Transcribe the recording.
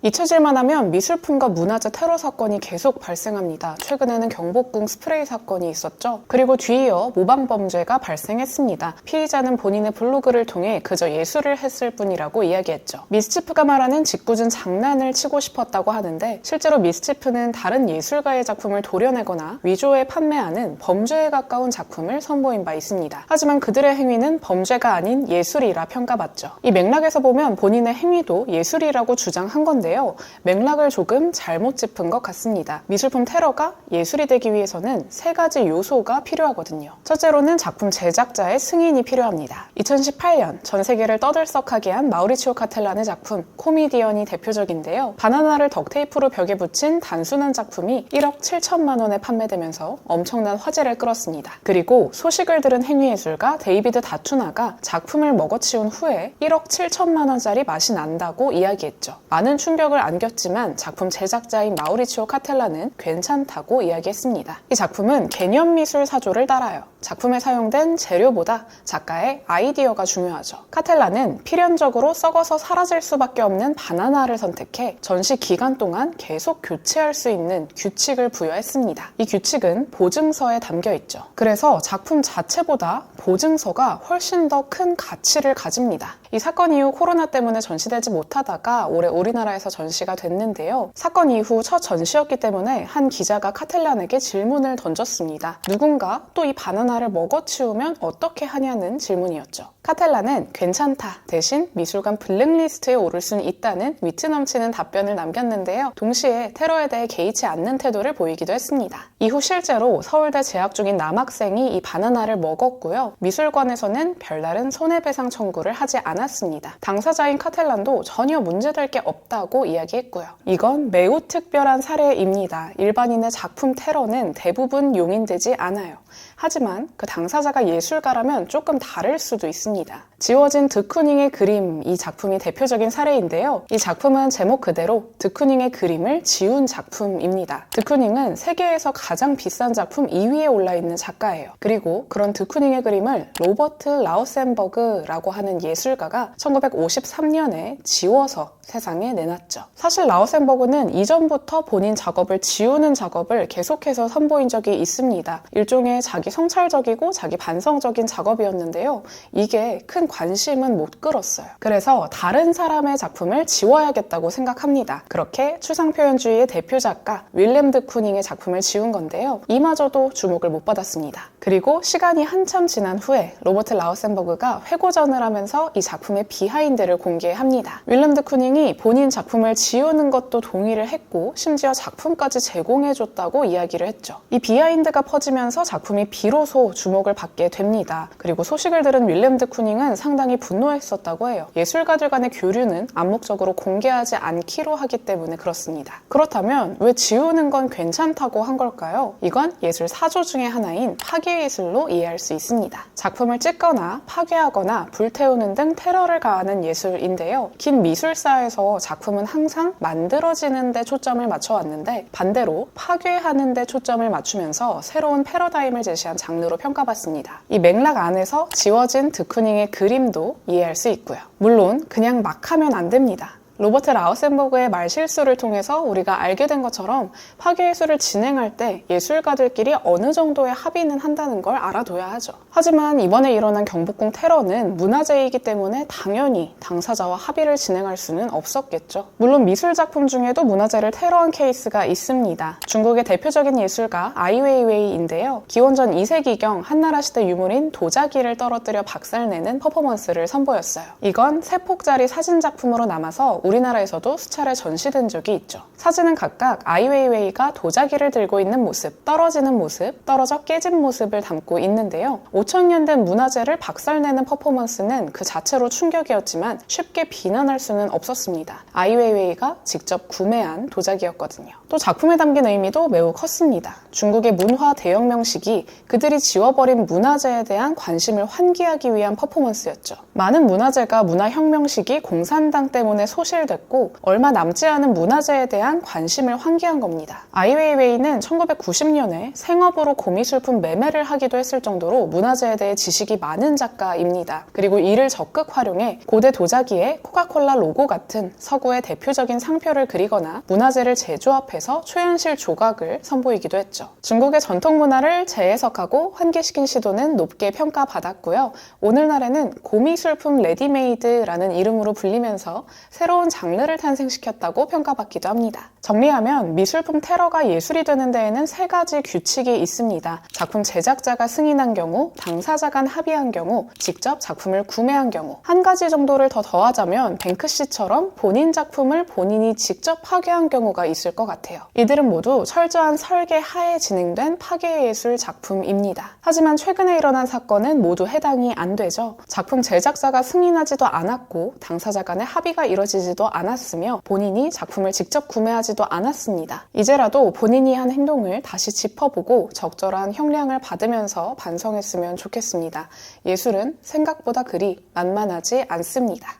잊혀질만 하면 미술품과 문화재 테러 사건이 계속 발생합니다. 최근에는 경복궁 스프레이 사건이 있었죠. 그리고 뒤이어 모방범죄가 발생했습니다. 피의자는 본인의 블로그를 통해 그저 예술을 했을 뿐이라고 이야기했죠. 미스치프가 말하는 짓궂은 장난을 치고 싶었다고 하는데, 실제로 미스치프는 다른 예술가의 작품을 도려내거나 위조해 판매하는 범죄에 가까운 작품을 선보인 바 있습니다. 하지만 그들의 행위는 범죄가 아닌 예술이라 평가받죠. 이 맥락에서 보면 본인의 행위도 예술이라고 주장한 건데 맥락을 조금 잘못 짚은 것 같습니다. 미술품 테러가 예술이 되기 위해서는 세 가지 요소가 필요하거든요. 첫째로는 작품 제작자의 승인이 필요합니다. 2018년 전 세계를 떠들썩하게 한 마우리치오 카텔란의 작품 코미디언이 대표적인데요. 바나나를 덕테이프로 벽에 붙인 단순한 작품이 1억 7천만 원에 판매되면서 엄청난 화제를 끌었습니다. 그리고 소식을 들은 행위예술가 데이비드 다투나가 작품을 먹어치운 후에 1억 7천만 원짜리 맛이 난다고 이야기했죠. 많은 충격을 안겼지만 작품 제작자인 마우리치오 카텔라는 괜찮다고 이야기했습니다. 이 작품은 개념미술 사조를 따라요. 작품에 사용된 재료보다 작가의 아이디어가 중요하죠. 카텔라는 필연적으로 썩어서 사라질 수밖에 없는 바나나를 선택해 전시 기간 동안 계속 교체할 수 있는 규칙을 부여했습니다. 이 규칙은 보증서에 담겨 있죠. 그래서 작품 자체보다 보증서가 훨씬 더 큰 가치를 가집니다. 이 사건 이후 코로나 때문에 전시되지 못하다가 올해 우리나라에서 전시가 됐는데요. 사건 이후 첫 전시였기 때문에 한 기자가 카텔란에게 질문을 던졌습니다. 누군가 또 이 바나나를 먹어치우면 어떻게 하냐는 질문이었죠. 카텔란은 괜찮다 대신 미술관 블랙리스트에 오를 수는 있다는 위트 넘치는 답변을 남겼는데요. 동시에 테러에 대해 개의치 않는 태도를 보이기도 했습니다. 이후 실제로 서울대 재학 중인 남학생이 이 바나나를 먹었고요. 미술관에서는 별다른 손해배상 청구를 하지 않았습니다. 당사자인 카텔란도 전혀 문제될 게 없다고 이야기했고요. 이건 매우 특별한 사례입니다. 일반인의 작품 테러는 대부분 용인되지 않아요. 하지만 그 당사자가 예술가라면 조금 다를 수도 있습니다. 지워진 드쿠닝의 그림, 이 작품이 대표적인 사례인데요. 이 작품은 제목 그대로 드쿠닝의 그림을 지운 작품입니다. 드쿠닝은 세계에서 가장 비싼 작품 2위에 올라있는 작가예요. 그리고 그런 드쿠닝의 그림을 로버트 라우센버그라고 하는 예술가가 1953년에 지워서 세상에 내놨죠. 사실 라우센버그는 이전부터 본인 작업을 지우는 작업을 계속해서 선보인 적이 있습니다. 일종의 자기 성찰적이고 자기 반성적인 작업이었는데요. 이게 큰 관심은 못 끌었어요. 그래서 다른 사람의 작품을 지워야겠다고 생각합니다. 그렇게 추상표현주의의 대표 작가 윌렘 드쿠닝의 작품을 지운 건데요. 이마저도 주목을 못 받았습니다. 그리고 시간이 한참 지난 후에 로버트 라우센버그가 회고전을 하면서 이 작품의 비하인드를 공개합니다. 윌렘 드쿠닝이 본인 작품을 지우는 것도 동의를 했고 심지어 작품까지 제공해줬다고 이야기를 했죠. 이 비하인드가 퍼지면서 작품이 비로소 주목을 받게 됩니다. 그리고 소식을 들은 윌렘 드쿠닝은 상당히 분노했었다고 해요. 예술가들 간의 교류는 암묵적으로 공개하지 않기로 하기 때문에 그렇습니다. 그렇다면 왜 지우는 건 괜찮다고 한 걸까요? 이건 예술 사조 중에 하나인 파괴예술로 이해할 수 있습니다. 작품을 찢거나 파괴하거나 불태우는 등 테러를 가하는 예술인데요. 긴 미술사에서 작품은 항상 만들어지는 데 초점을 맞춰왔는데 반대로 파괴하는 데 초점을 맞추면서 새로운 패러다임을 제시한 장르로 평가받습니다. 이 맥락 안에서 지워진 드쿠닝의 그림도 이해할 수 있고요. 물론 그냥 막 하면 안 됩니다. 로버트 라우센버그의 말실수를 통해서 우리가 알게 된 것처럼 파괴예술을 진행할 때 예술가들끼리 어느 정도의 합의는 한다는 걸 알아둬야 하죠. 하지만 이번에 일어난 경복궁 테러는 문화재이기 때문에 당연히 당사자와 합의를 진행할 수는 없었겠죠. 물론 미술작품 중에도 문화재를 테러한 케이스가 있습니다. 중국의 대표적인 예술가 아이웨이웨이인데요. 기원전 2세기경 한나라 시대 유물인 도자기를 떨어뜨려 박살내는 퍼포먼스를 선보였어요. 이건 3폭짜리 사진작품으로 남아서 우리나라에서도 수차례 전시된 적이 있죠. 사진은 각각 아이웨이웨이가 도자기를 들고 있는 모습, 떨어지는 모습, 떨어져 깨진 모습을 담고 있는데요. 5000년 된 문화재를 박살내는 퍼포먼스는 그 자체로 충격이었지만 쉽게 비난할 수는 없었습니다. 아이웨이웨이가 직접 구매한 도자기였거든요. 또 작품에 담긴 의미도 매우 컸습니다. 중국의 문화 대혁명식이 그들이 지워버린 문화재에 대한 관심을 환기하기 위한 퍼포먼스였죠. 많은 문화재가 문화혁명 시기 공산당 때문에 소실됐고 얼마 남지 않은 문화재에 대한 관심을 환기한 겁니다. 아이웨이웨이는 1990년에 생업으로 고미술품 매매를 하기도 했을 정도로 문화재에 대해 지식이 많은 작가입니다. 그리고 이를 적극 활용해 고대 도자기에 코카콜라 로고 같은 서구의 대표적인 상표를 그리거나 문화재를 재조합해서 초현실 조각을 선보이기도 했죠. 중국의 전통 문화를 재해석하고 환기시킨 시도는 높게 평가받았고요. 오늘날에는 고미술품 레디메이드라는 이름으로 불리면서 새로운 장르를 탄생시켰다고 평가받기도 합니다. 정리하면 미술품 테러가 예술이 되는 데에는 3가지 규칙이 있습니다. 작품 제작자가 승인한 경우, 당사자 간 합의한 경우, 직접 작품을 구매한 경우. 한 가지 정도를 더 더하자면 뱅크시처럼 본인 작품을 본인이 직접 파괴한 경우가 있을 것 같아요. 이들은 모두 철저한 설계 하에 진행된 파괴예술 작품입니다. 하지만 최근에 일어난 사건은 모두 해당이 안 되죠. 작품 제작자가 승인하지도 않았고 당사자 간의 합의가 이뤄지지도 않았으며 본인이 작품을 직접 구매하지도 않았습니다. 이제라도 본인이 한 행동을 다시 짚어보고 적절한 형량을 받으면서 반성했으면 좋겠습니다. 예술은 생각보다 그리 만만하지 않습니다.